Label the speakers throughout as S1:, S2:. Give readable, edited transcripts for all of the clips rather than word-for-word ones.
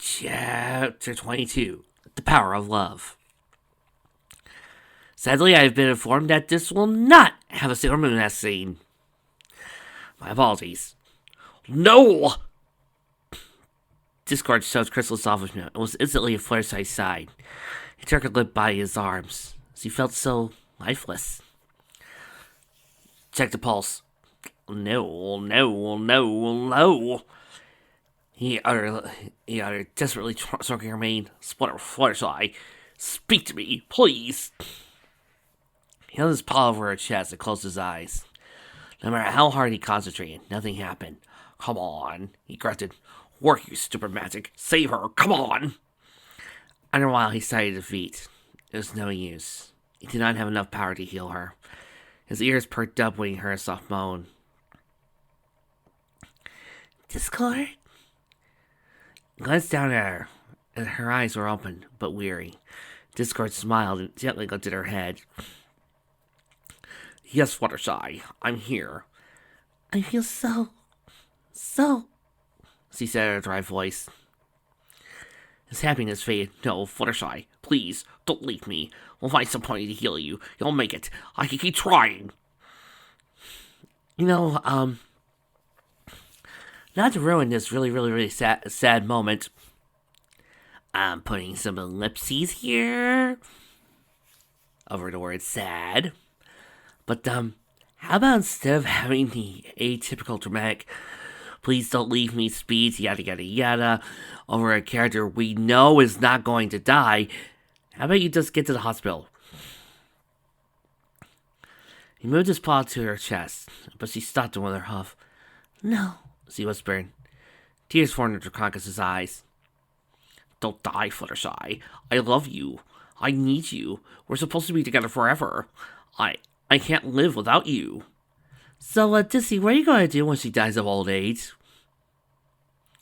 S1: Chapter 22 The Power of Love. Sadly, I have been informed that this will not have a Sailor Moon-esque scene. My apologies. No! Discord showed Crystal's selfishness and was instantly at Fluttershy's side. He took her lip by his arms as he felt so lifeless. Check the pulse. No. He uttered desperately stroking her mane. Fluttershy, speak to me, please. He held his paw over her chest and closed his eyes. No matter how hard he concentrated, nothing happened. Come on, he grunted. Work, you stupid magic. Save her, come on. After a while, he sighed defeat. It was no use. He did not have enough power to heal her. His ears perked up when he heard a soft moan. Discord? He glanced down at her, and her eyes were open, but weary. Discord smiled and gently lifted her head. Yes, Fluttershy, I'm here. I feel so, she said in a dry voice. His happiness faded. No, Fluttershy, please, don't leave me. We'll find some point to heal you. You'll make it. I can keep trying. Not to ruin this really sad moment, I'm putting some ellipses here over the word sad. But, how about instead of having the atypical dramatic, please don't leave me speech, yada yada yada, over a character we know is not going to die, how about you just get to the hospital? He moved his paw to her chest, but she stopped him with her huff. No, she whispered. Tears formed into Croncus's eyes. Don't die, Fluttershy. I love you. I need you. We're supposed to be together forever. I can't live without you. So, Dissy, what are you going to do when she dies of old age?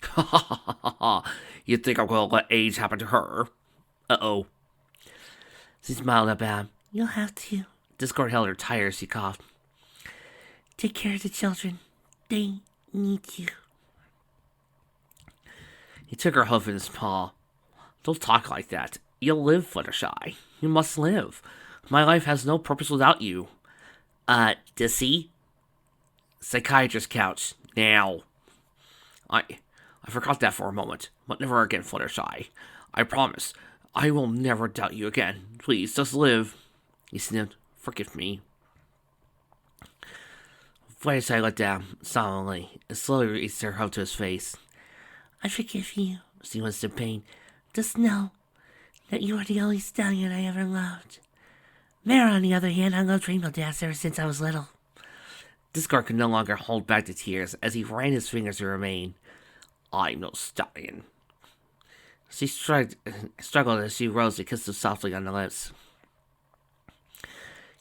S1: Ha ha ha ha ha. You think I'm going to let age happen to her? Uh-oh. She smiled up at him. You'll have to. Discord held her tight as she coughed. Take care of the children. They need you. He took her hoof in his paw. Don't talk like that. You'll live, Fluttershy. You must live. My life has no purpose without you. Dissy? Psychiatrist couch. Now. I forgot that for a moment. But never again, Fluttershy. I promise. I will never doubt you again. Please, just live. He sniffed. Forgive me. Fluttershy let down solemnly and slowly raised her hoof to his face. I forgive you, she whispered in pain. Just know that you are the only stallion I ever loved. Mara, on the other hand, I loved Rainbow Dash ever since I was little. Discord could no longer hold back the tears as he ran his fingers through her mane. I'm no stallion. She struggled as she rose to kiss him softly on the lips.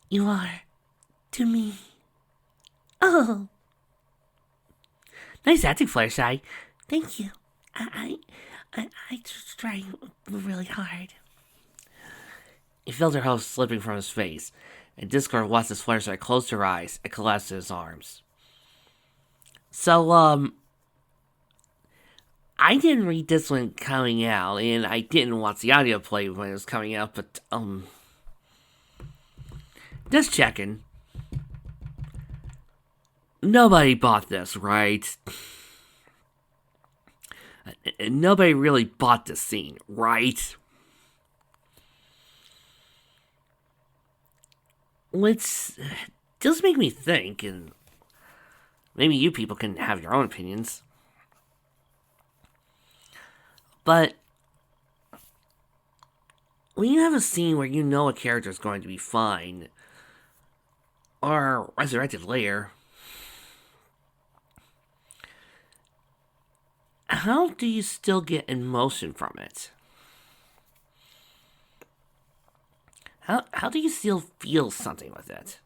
S1: You are, to me. Oh. Nice acting, Fluttershy. Thank you. I try really hard. He felt her hoof slipping from his face, and Discord watched as Fluttershy closed her eyes and collapsed in his arms. So, I didn't read this one coming out, and I didn't watch the audio play when it was coming out, but, just checking. Nobody bought this, right? Nobody really bought this scene, right? Which does make me think, and maybe you people can have your own opinions. But when you have a scene where you know a character is going to be fine, or resurrected later, how do you still get emotion from it? How do you still feel something with it?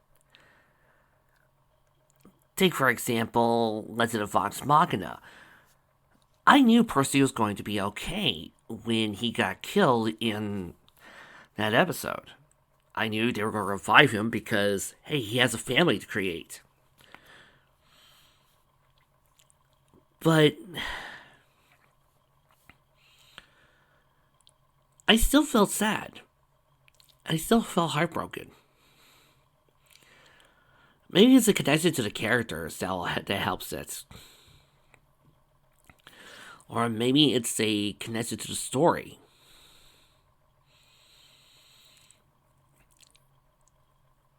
S1: Take, for example, Legend of Vox Machina. I knew Percy was going to be okay when he got killed in that episode. I knew they were going to revive him because, hey, he has a family to create. But I still felt sad. I still felt heartbroken. Maybe it's a connection to the characters that helps it. Or maybe it's a connection to the story.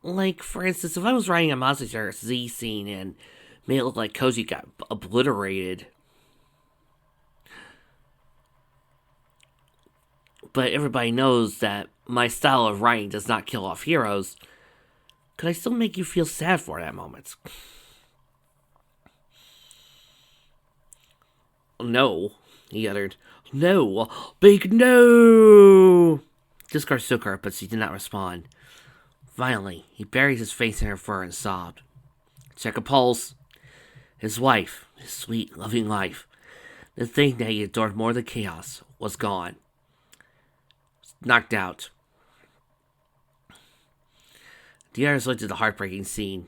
S1: Like, for instance, if I was writing a Monster Z scene and made it look like Koji got obliterated, but everybody knows that my style of writing does not kill off heroes, could I still make you feel sad for that moment? No, he uttered. No, big no! Discard shook her, but she did not respond. Finally, he buried his face in her fur and sobbed. Check a pulse. His wife, his sweet, loving life, the thing that he adored more than chaos, was gone. Knocked out. The others looked at the heartbreaking scene.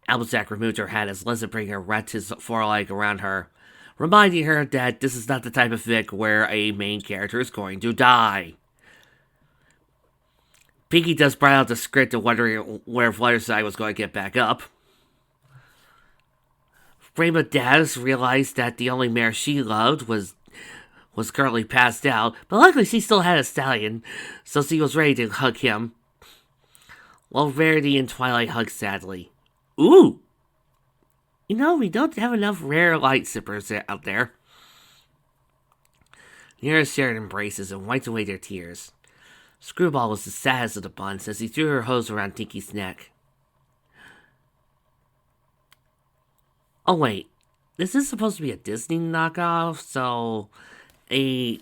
S1: Applejack removed her hat as Leatherbringer wrapped his foreleg around her, reminding her that this is not the type of fic where a main character is going to die. Pinky just brought out the script and wondering where Fluttershy was going to get back up. Rainbow Dash realized that the only mare she loved was currently passed out, but luckily she still had a stallion, so she was ready to hug him. While Rarity and Twilight hugged sadly. Ooh! You know, we don't have enough rare light sippers out there. Nira shared embraces and wiped away their tears. Screwball was the saddest of the bunch as he threw her hose around Tinky's neck. Oh wait, this is supposed to be a Disney knockoff, so a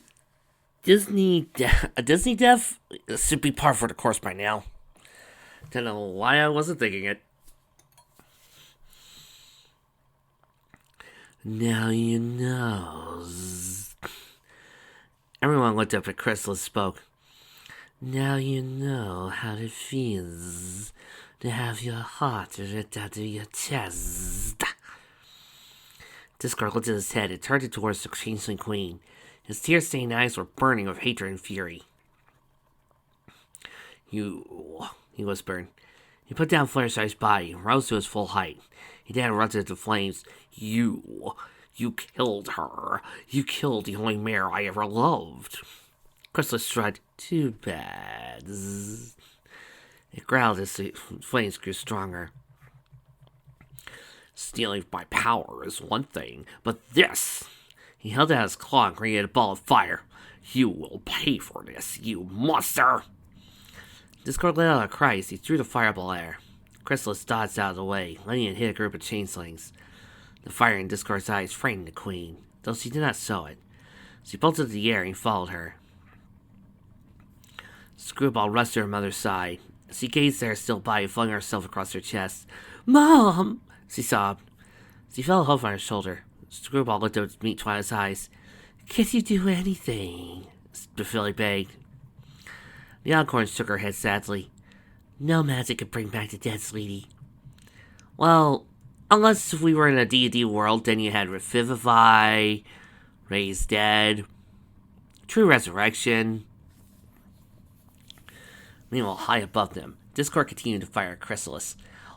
S1: Disney death should be par for the course by now. Don't know why I wasn't thinking it. Now you know. Everyone looked up at Chrysalis spoke. Now you know how it feels to have your heart ripped out of your chest. Discord looked at his head and turned it towards the Changeling Queen. His tear-stained eyes were burning with hatred and fury. You, he whispered. He put down Fluttershy's body and rose to his full height. He then erupted into flames. You killed her. You killed the only mare I ever loved. Chrysalis shrugged. Too bad. It growled as the flames grew stronger. Stealing my power is one thing, but this... He held out his claw and created a ball of fire. You will pay for this, you monster! Discord let out a cry as he threw the fireball at her. Chrysalis dodged out of the way, letting it hit a group of changelings. The fire in Discord's eyes frightened the queen, though she did not show it. She bolted to the air and followed her. Screwball rushed to her mother's side. As she gazed at her still body, flung herself across her chest. Mom! She sobbed. She felt a hand on her shoulder. Screwball looked up to meet Twilight's eyes. Can't you do anything? Billy begged. The unicorn shook her head sadly. No magic can bring back the dead, sweetie. Well, unless we were in a D&D world, then you had Revivify, Raise Dead, True Resurrection. Meanwhile, high above them, Discord continued to fire at Chrysalis,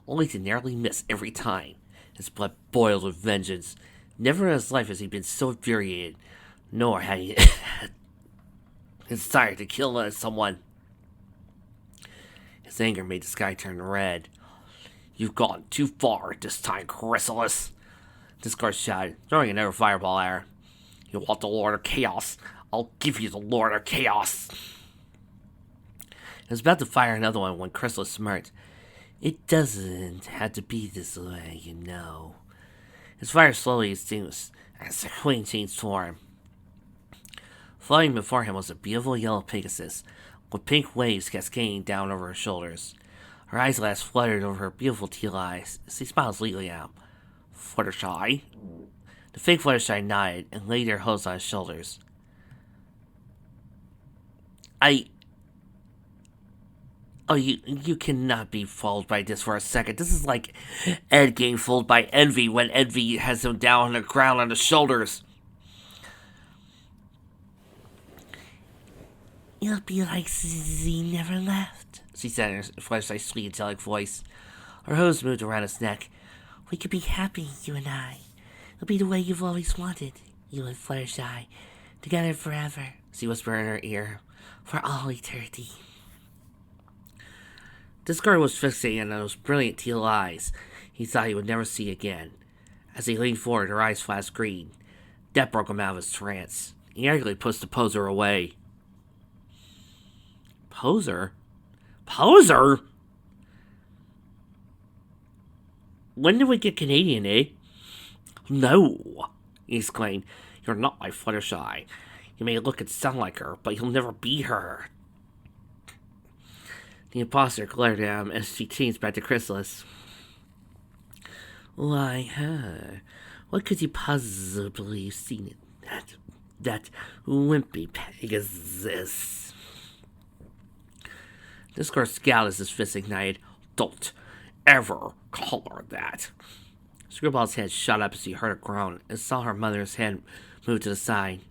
S1: only to narrowly miss every time. His blood boiled with vengeance. Never in his life has he been so infuriated, nor had he his desire to kill someone. His anger made the sky turn red. You've gone too far this time, Chrysalis. Discord shouted, throwing another fireball at her. You want the Lord of Chaos? I'll give you the Lord of Chaos. He was about to fire another one when Chrysalis smirked. It doesn't have to be this way, you know. His fire slowly extinguished as the queen changed form. Floating before him was a beautiful yellow Pegasus, with pink waves cascading down over her shoulders. Her eyeglass fluttered over her beautiful teal eyes. She smiled sweetly at him. Fluttershy? The fake Fluttershy nodded and laid her hose on his shoulders. Oh, you cannot be fooled by this for a second. This is like Ed getting fooled by Envy when Envy has him down on the ground on his shoulders. You'll be like Z never left, she said in her flashlight, sweet, angelic voice. Her hose moved around his neck. We could be happy, you and I. It'll be the way you've always wanted, you and Fluttershy. Together forever, she whispered in her ear. For all eternity. This girl was fixated on those brilliant teal eyes he thought he would never see again. As he leaned forward, her eyes flashed green. That broke him out of his trance. He angrily pushed the poser away. Poser? Poser? When did we get Canadian, eh? No, he exclaimed. You're not my Fluttershy. You may look and sound like her, but you'll never be her. The imposter glared at him as she changed back to Chrysalis. Why, her? What could you possibly have seen in that wimpy Pegasus? This girl scowled as his fist ignited. Don't ever call her that. Screwball's head shot up as he heard her groan and saw her mother's head move to the side.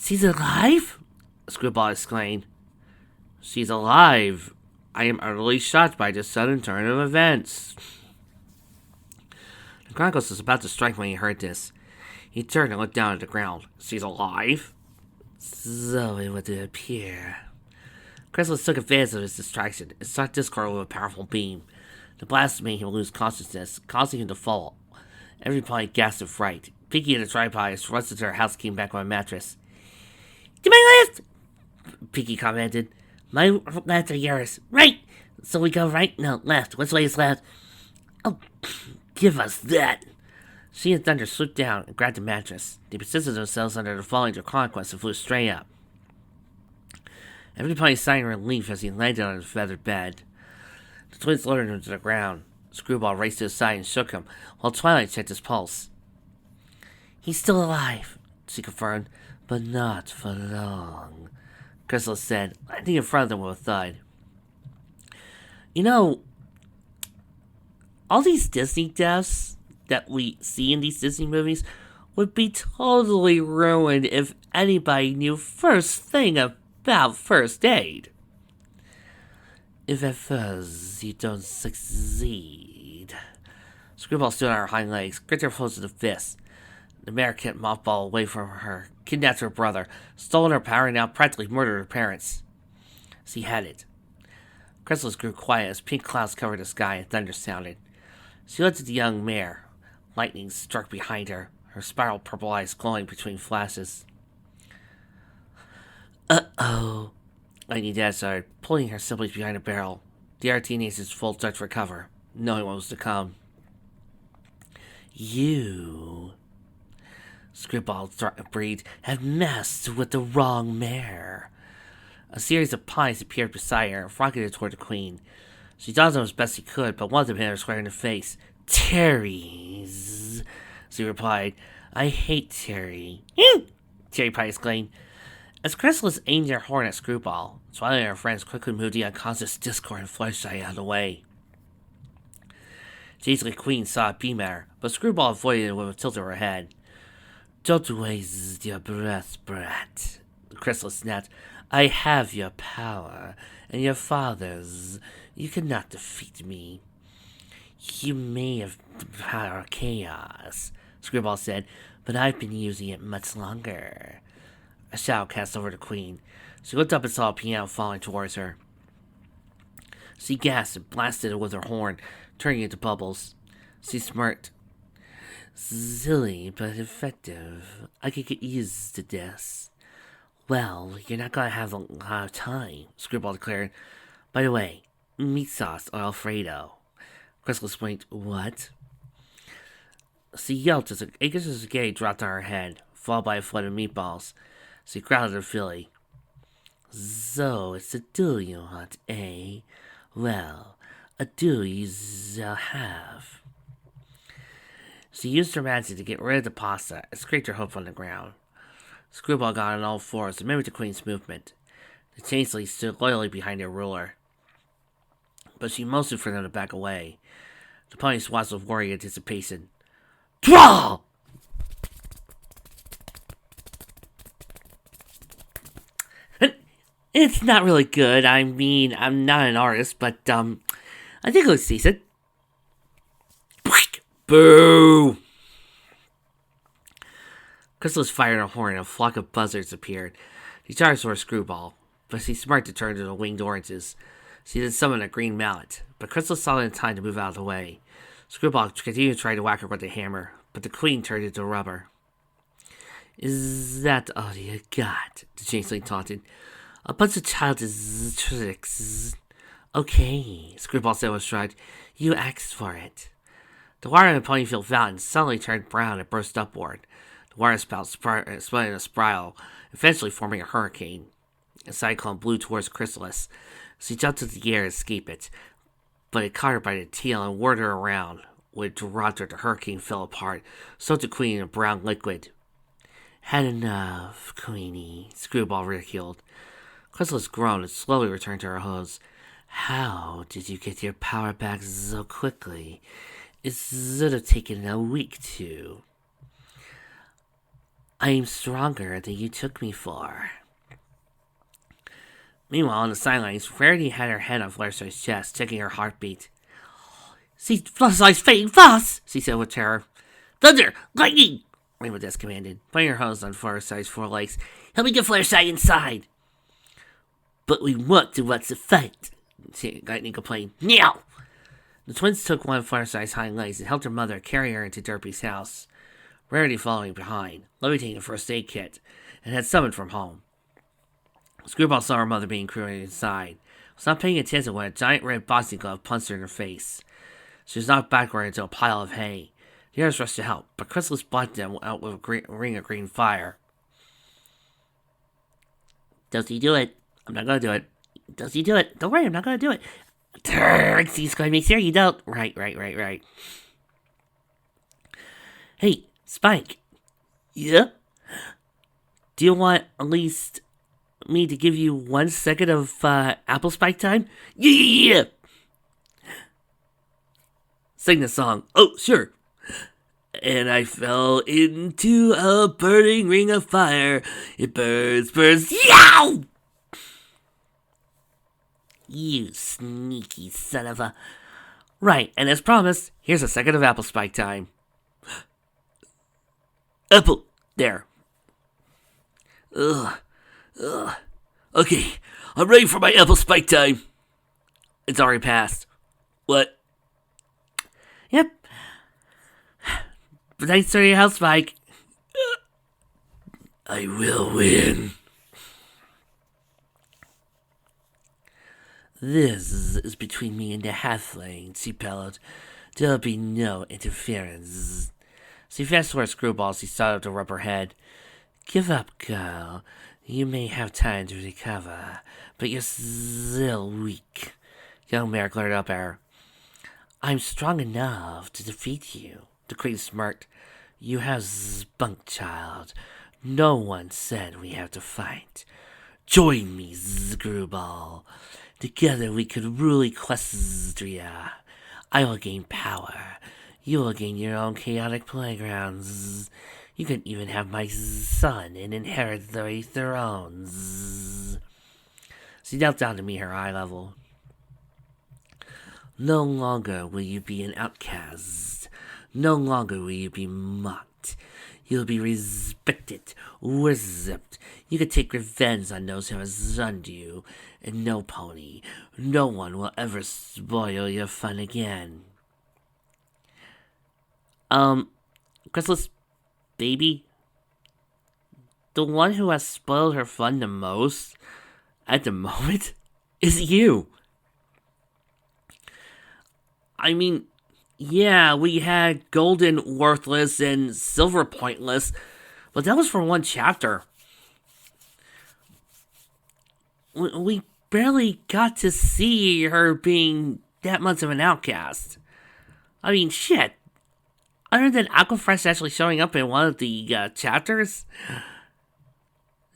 S1: She's alive? Screwball exclaimed. She's alive. I am utterly shocked by this sudden turn of events. The Chronicles was about to strike when he heard this. He turned and looked down at the ground. She's alive? So it would appear. Chrysalis took advantage of his distraction and struck Discord with a powerful beam. The blast made him lose consciousness, causing him to fall. Everybody gasped in fright. Pinky and the tripod rushed into her house and came back on a mattress. To my left! Pinky commented. My left or yours? Right! So we go right? No, left. Which way is left? Oh, give us that! She and Thunder swooped down and grabbed the mattress. They positioned themselves under the falling Draconquest and flew straight up. Everybody sighed in relief as he landed on his feathered bed. The twins lowered him to the ground. Screwball raced to his side and shook him, while Twilight checked his pulse. He's still alive, she confirmed, but not for long, Chrysalis said, landing in front of them with a thud. You know, all these Disney deaths that we see in these Disney movies would be totally ruined if anybody knew first thing about first aid. If at first you don't succeed. Screwball stood on her hind legs, gripped her close to the fist. The mare kept Mothball away from her, kidnapped her brother, stolen her power, and now practically murdered her parents. She had it. Chrysalis grew quiet as pink clouds covered the sky and thunder sounded. She looked at the young mare. Lightning struck behind her, her spiral purple eyes glowing between flashes. Uh-oh. Lightning Dad started, pulling her siblings behind a barrel. The other teenagers full ducked for cover, knowing what was to come. You, Screwball breathed, have messed with the wrong mare. A series of pies appeared beside her and rocketed toward the queen. She dodged them as best she could, but one of them hit her square in the face. Terry's, she replied. I hate Terry. Terry Pie exclaimed. As Chrysalis aimed her horn at Screwball, Twilight and her friends quickly moved the unconscious Discord and Fluttershy out of the way. The Queen saw a beam at her, but Screwball avoided it with a tilt of her head. Don't waste your breath, brat, Chrysalis snapped. I have your power, and your father's. You cannot defeat me. You may have the power of chaos, Screwball said, but I've been using it much longer. A shadow cast over the Queen. She looked up and saw a piano falling towards her. She gasped and blasted it with her horn, turning it to bubbles. She smirked. Silly, but effective. I could get used to this. Well, you're not gonna have a lot of time, Screwball declared. By the way, meat sauce or Alfredo. Chrysalis winked. What? She yelped as acres of spaghetti dropped on her head, followed by a flood of meatballs. She growled at her filly. So, it's a duel you want, eh? Well, a duel you shall have. She used her magic to get rid of the pasta and scraped her hoof on the ground. Screwball got on all fours and mimicked the Queen's movement. The changeling stood loyally behind their ruler, but she motioned for them to back away. The pony swats with worry and anticipation. Draw! It's not really good. I mean, I'm not an artist, but, I think it looks decent. Boo! Chrysalis fired a horn and a flock of buzzards appeared. She charged for a screwball, but she's smart to turn into winged oranges. She then summoned a green mallet, but Chrysalis saw it in time to move out of the way. Screwball continued to try to whack her with a hammer, but the queen turned into rubber. Is that all you got? The changeling taunted. A bunch of childish tricks. Okay, Screwball said with a shrug. You asked for it. The water in the Ponyfield fountain suddenly turned brown and burst upward. The water spout split in a spiral, eventually forming a hurricane. A cyclone blew towards Chrysalis. She jumped into the air to escape it, but it caught her by the tail and whirled her around. When it dropped her, the hurricane fell apart, soaked the queen in a brown liquid. Had enough, Queenie, Screwball ridiculed. Chrysalis groaned and slowly returned to her hose. How did you get your power back so quickly? It should have taken a week to. I'm stronger than you took me for. Meanwhile, on the sidelines, Rarity had her head on Fluttershy's chest, checking her heartbeat. See Fluttershy's fading fast, she said with terror. Thunder! Lightning! Rainbow Dash commanded, putting her hose on Fluttershy's forelegs. Help me get Fluttershy inside! But we want to watch the fight, Lightning complained. Now! The twins took one of Fluttershy's hind legs and helped her mother carry her into Derpy's house. Rarity following behind, levitating a first aid kit, and had summoned from home. Screwball saw her mother being carried inside. Was not paying attention when a giant red boxing glove punched her in her face. She was knocked backward into a pile of hay. The others rushed to help, but Chrysalis blocked them out with a ring of green fire. Doesy, do it. I'm not gonna do it. Doesy, do it. Don't worry, I'm not gonna do it. He's gonna make sure you don't. Right. Hey, Spike. Yeah? Do you want at least me to give you 1 second of apple spike time? Yeah! Sing the song. Oh, sure. And I fell into a burning ring of fire. It burns. Yow! You sneaky son of a... Right, and as promised, here's a second of apple spike time. Apple. There. Ugh. Okay, I'm ready for my apple spike time. It's already passed. What? Yep. But thanks for your help, Spike. I will win. This is between me and the halfling, she bellowed. There'll be no interference. She fast forwarded Screwball as he started to rub her head. Give up, girl. You may have time to recover, but you're still weak. Young Mare glared up at her. I'm strong enough to defeat you, the queen smirked. You have spunk, child. No one said we have to fight. Join me, Screwball. Together we could rule Equestria. I will gain power. You will gain your own chaotic playgrounds. You can even have my son and inherit the thrones. She knelt down to meet her eye level. No longer will you be an outcast. No longer will you be mocked. You'll be respected, worshipped. You can take revenge on those who have shunned you. And no, Pony, no one will ever spoil your fun again. Chrysalis, baby, the one who has spoiled her fun the most at the moment is you. I mean, yeah, we had Golden worthless and Silver pointless, but that was for one chapter. We barely got to see her being that much of an outcast. I mean, shit. Other than Aquafresh actually showing up in one of the chapters,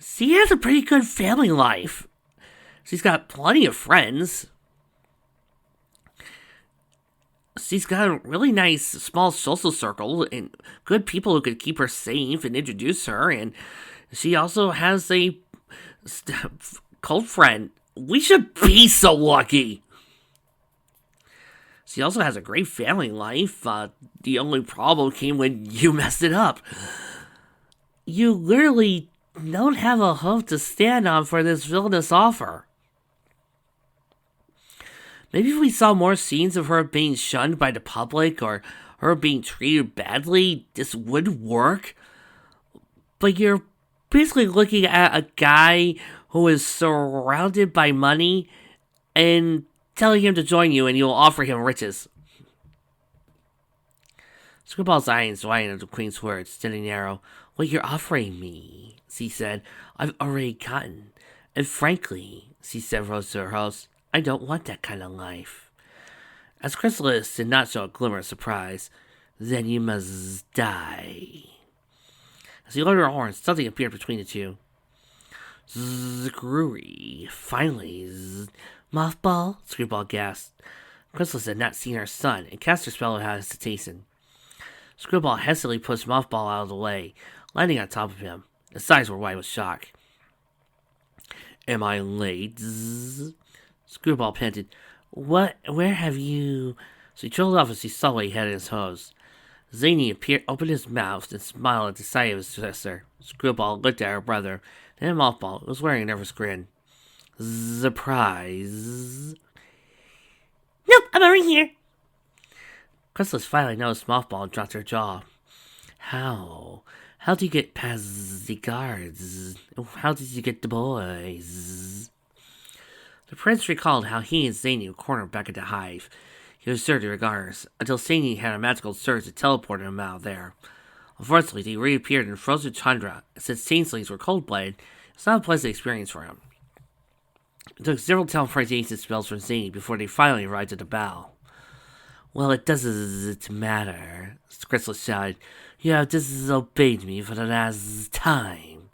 S1: she has a pretty good family life. She's got plenty of friends. She's got a really nice small social circle and good people who could keep her safe and introduce her. And she also has a cult friend. We should be so lucky. She also has a great family life. The only problem came when you messed it up. You literally don't have a hope to stand on for this villainous offer. Maybe if we saw more scenes of her being shunned by the public or her being treated badly, this would work. But you're basically looking at a guy who is surrounded by money and telling him to join you and you'll offer him riches. Screwball's eyes widened at the Queen's words, steady narrow. What you're offering me, she said, I've already gotten. And frankly, she said, rose to her host, I don't want that kind of life. As Chrysalis did not show a glimmer of surprise, then you must die. As he lowered her horns, something appeared between the two. Screwy. Finally, Mothball? Screwball gasped. Chrysalis had not seen her son, and cast her spell without hesitation. Screwball hastily pushed Mothball out of the way, landing on top of him. His eyes were wide with shock. Am I late? Screwball panted. What? Where have you... So he trailed off as he saw what he had in his hose. Zany opened his mouth and smiled at the sight of his sister. Screwball looked at her brother, then Mothball was wearing a nervous grin. Surprise. Nope, I'm over here. Chrysalis finally noticed Mothball and dropped her jaw. How? How do you get past the guards? How did you get the boys? The prince recalled how he and Zany were cornered back at the hive. He was sure to regardless, until Zany had a magical surge that teleported him out of there. Unfortunately, he reappeared in frozen tundra, and since changelings were cold-blooded, it was not a pleasant experience for him. It took several teleportation spells from Zany before they finally arrived at the bow. Well, it doesn't matter, Chrysalis shouted. You have disobeyed me for the last time.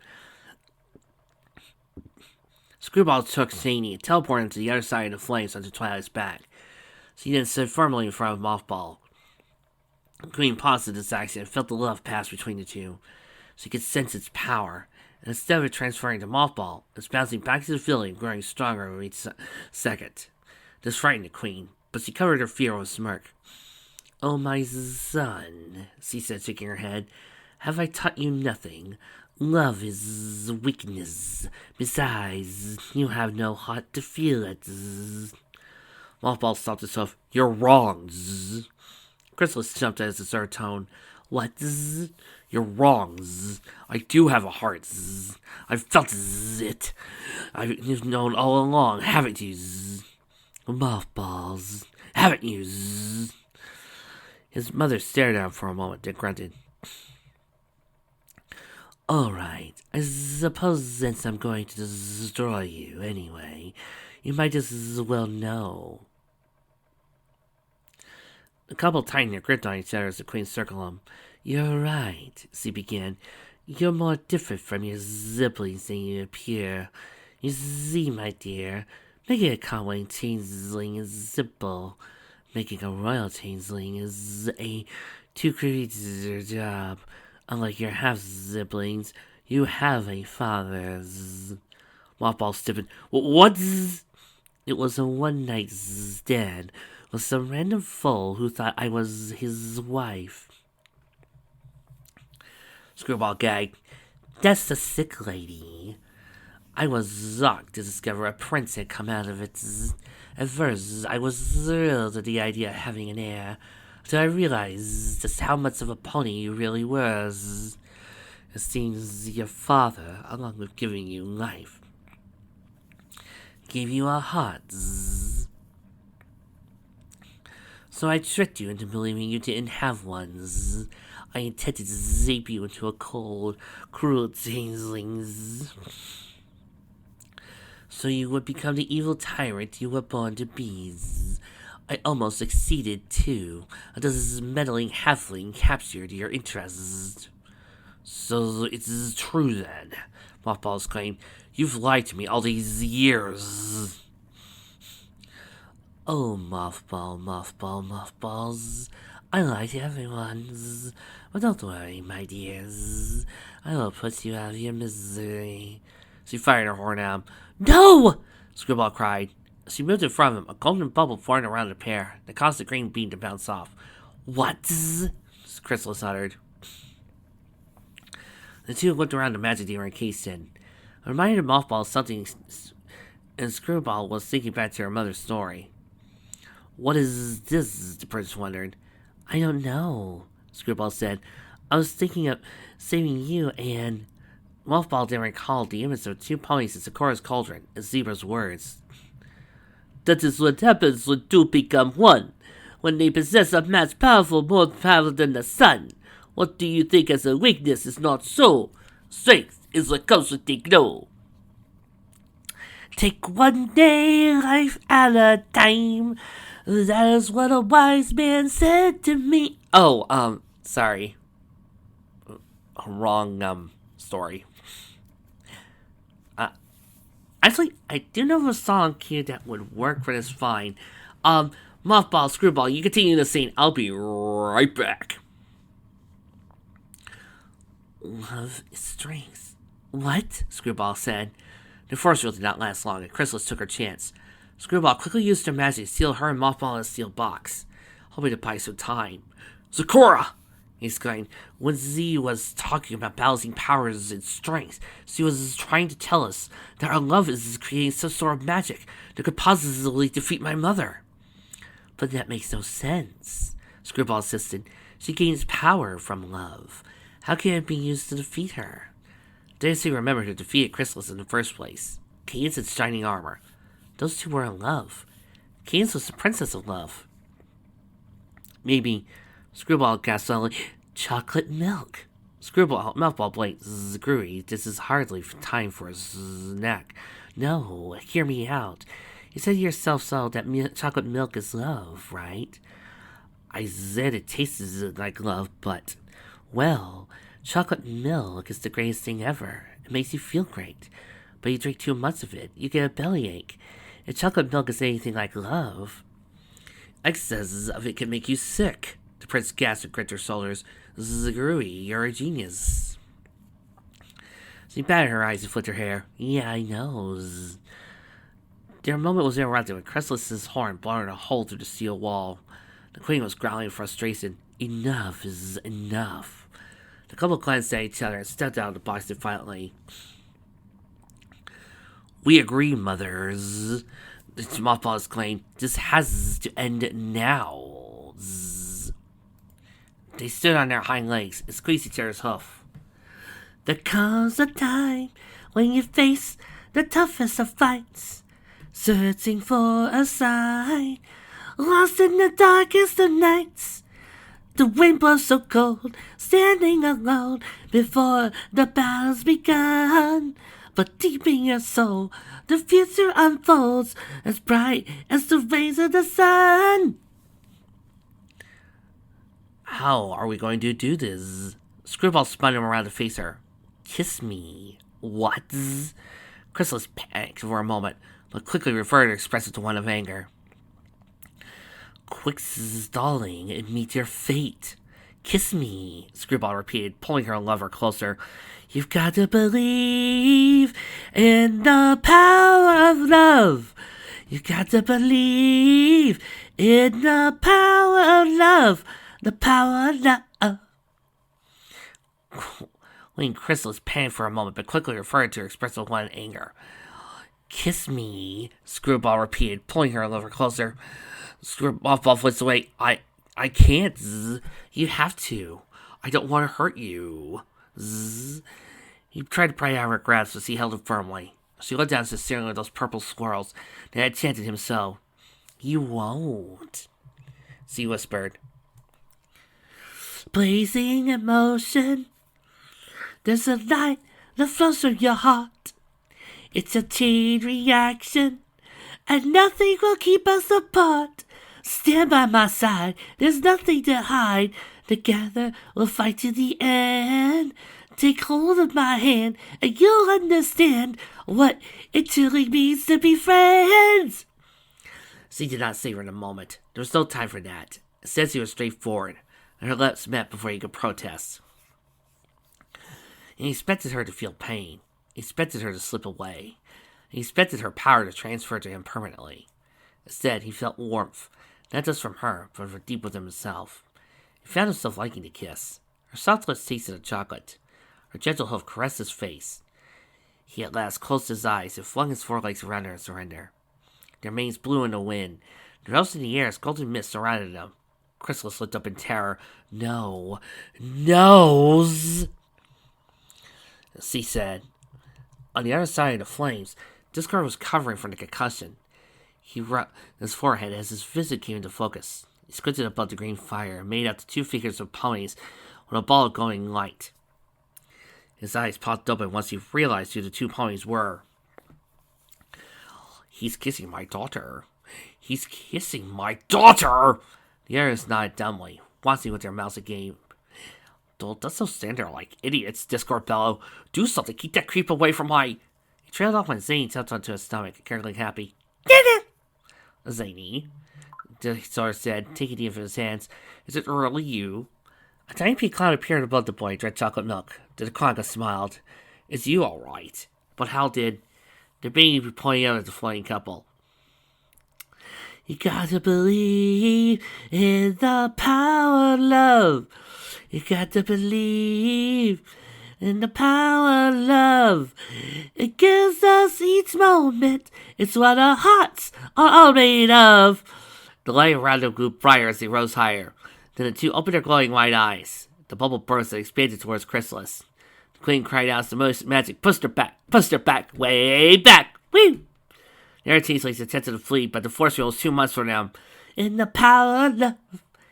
S1: Screwball took Zany and teleported him to the other side of the flames onto Twilight's back. She then stood firmly in front of Mothball. The Queen paused at this action and felt the love pass between the two. She could sense its power, and instead of it transferring to Mothball, it's bouncing back to the village and growing stronger with each second. This frightened the Queen, but she covered her fear with a smirk. Oh, my son, she said, shaking her head, have I taught you nothing? Love is weakness. Besides, you have no heart to feel it. Mothball stopped himself. You're wrong. Chrysalis jumped at his absurd tone. What? You're wrong. I do have a heart. I've felt it. You've known all along, haven't you? Mothballs, haven't you? His mother stared at him for a moment, then grunted. All right, I suppose since I'm going to destroy you anyway, you might as well know. The couple tightened their grip on each other as the Queen circled them. You're right, she began. You're more different from your siblings than you appear. You see, my dear, making a common changeling is simple. Making a royal changeling is a two-creature job. Unlike your half-siblings, you have a father. Mothball stiffened. What? It was a one-night stand with some random fool who thought I was his wife. Screwball gagged. That's the sick lady. I was shocked to discover a prince had come out of it. At first, I was thrilled at the idea of having an heir, until I realized just how much of a pony you really were. It seems your father, along with giving you life, gave you a heart. So I tricked you into believing you didn't have one. I intended to zape you into a cold, cruel changeling, so you would become the evil tyrant you were born to be. I almost succeeded, too, until this meddling halfling captured your interest. So it's true, then, Mothball exclaimed. You've lied to me all these years. Oh, mothballs. I lie to everyone. But don't worry, my dears. I will put you out of your misery. She fired her horn at him. No! Screwball cried. She moved in front of him, a golden bubble formed around the pair that caused the green beam to bounce off. What? Chrysalis uttered. The two looked around the magic they were encased in. It reminded Mothball of something, and Screwball was thinking back to her mother's story. What is this? The princess wondered. I don't know, Screwball said. I was thinking of saving you and... Mothball didn't recall the image of two ponies in Sakura's cauldron and Zebra's words. That is what happens when two become one. When they possess a match more powerful than the sun. What do you think as a weakness is not so? Strength is what comes with the glow. Take one day life at a time. That is what a wise man said to me. Oh, sorry. Wrong, story. Actually, I do know of a song cue that would work for this fine. Mothball, Screwball, you continue the scene. I'll be right back. Love is strength. What? Screwball said. The force field did not last long, and Chrysalis took her chance. Screwball quickly used her magic to seal her and Mothball in a steel box, hoping to buy some time. Sakura! He exclaimed. When Z was talking about balancing powers and strength, she was trying to tell us that our love is creating some sort of magic that could positively defeat my mother. But that makes no sense, Screwball insisted. She gains power from love. How can it be used to defeat her? Daisy remembered who defeated Chrysalis in the first place. Cadance had shining armor. Those two were in love. Cadance was the princess of love. Maybe... Screwball gasped suddenly. Chocolate milk. Mothball blinked. Zgrui, this is hardly time for a snack. No, hear me out. You said yourself so that chocolate milk is love, right? I said it tastes like love, but... Well, chocolate milk is the greatest thing ever. It makes you feel great. But you drink too much of it, you get a bellyache. If chocolate milk is anything like love, excesses of it can make you sick. The prince gasped and gripped her shoulders. Zgrui, you're a genius. She batted her eyes and flicked her hair. Yeah, I know. Their moment was interrupted when Chrysalis's horn blowed a hole through the steel wall. The queen was growling in frustration. Enough is enough. The couple glanced at each other and stepped out of the box defiantly. We agree, mothers. Mothball exclaimed. This has to end now. They stood on their hind legs and squeezed each other's hoof. There comes a time when you face the toughest of fights, searching for a sign, lost in the darkest of nights. The wind blows so cold, standing alone before the battle's begun. But deep in your soul, the future unfolds as bright as the rays of the sun. How are we going to do this? Screwball spun him around to face her. Kiss me. What? Chrysalis panicked for a moment, but quickly reverted her expressive to one of anger. Quick, darling, and meet your fate. Kiss me, Screwball repeated, pulling her lover closer. You've got to believe in the power of love. You've got to believe in the power of love. The power of love. Queen Chrysalis panicked for a moment, but quickly referred to her expressive one in anger. Kiss me, Screwball repeated, pulling her lover closer. Mothball flinched away. I can't. You have to. I don't want to hurt you. He tried to pry out of her grasp, but she held him firmly. She looked down and staring at those purple swirls that had chanted him so. You won't, she whispered. Blazing emotion. There's a light that flows from your heart. It's a chain reaction, and nothing will keep us apart. Stand by my side, there's nothing to hide. Together we'll fight to the end. Take hold of my hand, and you'll understand what it truly means to be friends. She did not savor in a moment. There was no time for that. Instead, she was straightforward, and her lips met before he could protest. And he expected her to feel pain. He expected her to slip away. He expected her power to transfer to him permanently. Instead, he felt warmth, not just from her, but from deep within himself. He found himself liking to kiss. Her soft lips tasted of chocolate. Her gentle hoof caressed his face. He at last closed his eyes and flung his forelegs around her in surrender. Their manes blew in the wind. They rose in the air as golden mist surrounded them. Chrysalis looked up in terror. No. Nose! She said. On the other side of the flames, Discord was covering from the concussion. He rubbed his forehead as his vision came into focus. He squinted above the green fire and made out the two figures of ponies with a ball of glowing light. His eyes popped open once he realized who the two ponies were. He's kissing my daughter. He's kissing my daughter! The others nodded dumbly, watching with their mouths agape. Don't so stand there like idiots, Discord bellowed. Do something, keep that creep away from my... He trailed off when Zane tapped onto his stomach, cackling happy. Zany, Discord said, taking the infant in his hands. Is it really you? A tiny pink cloud appeared above the boy, drank chocolate milk. The Conga smiled. It's you, all right. But how did... The baby pointing out at the flying couple. You gotta believe in the power of love. You got to believe in the power of love. It gives us each moment. It's what our hearts are all made of. The light around them grew brighter as they rose higher. Then the two opened their glowing white eyes. The bubble burst and expanded towards Chrysalis. The queen cried out as the most magic pushed her back, way back. Woo! The other tieflings attempted to flee, but the force field was too much for them. In the power of love.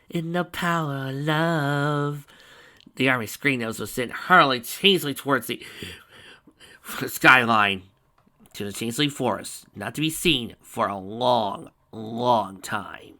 S1: In the power of love. The army screamed as was sent hurling Changeling towards the skyline to the Changeling Forest, not to be seen for a long, long time.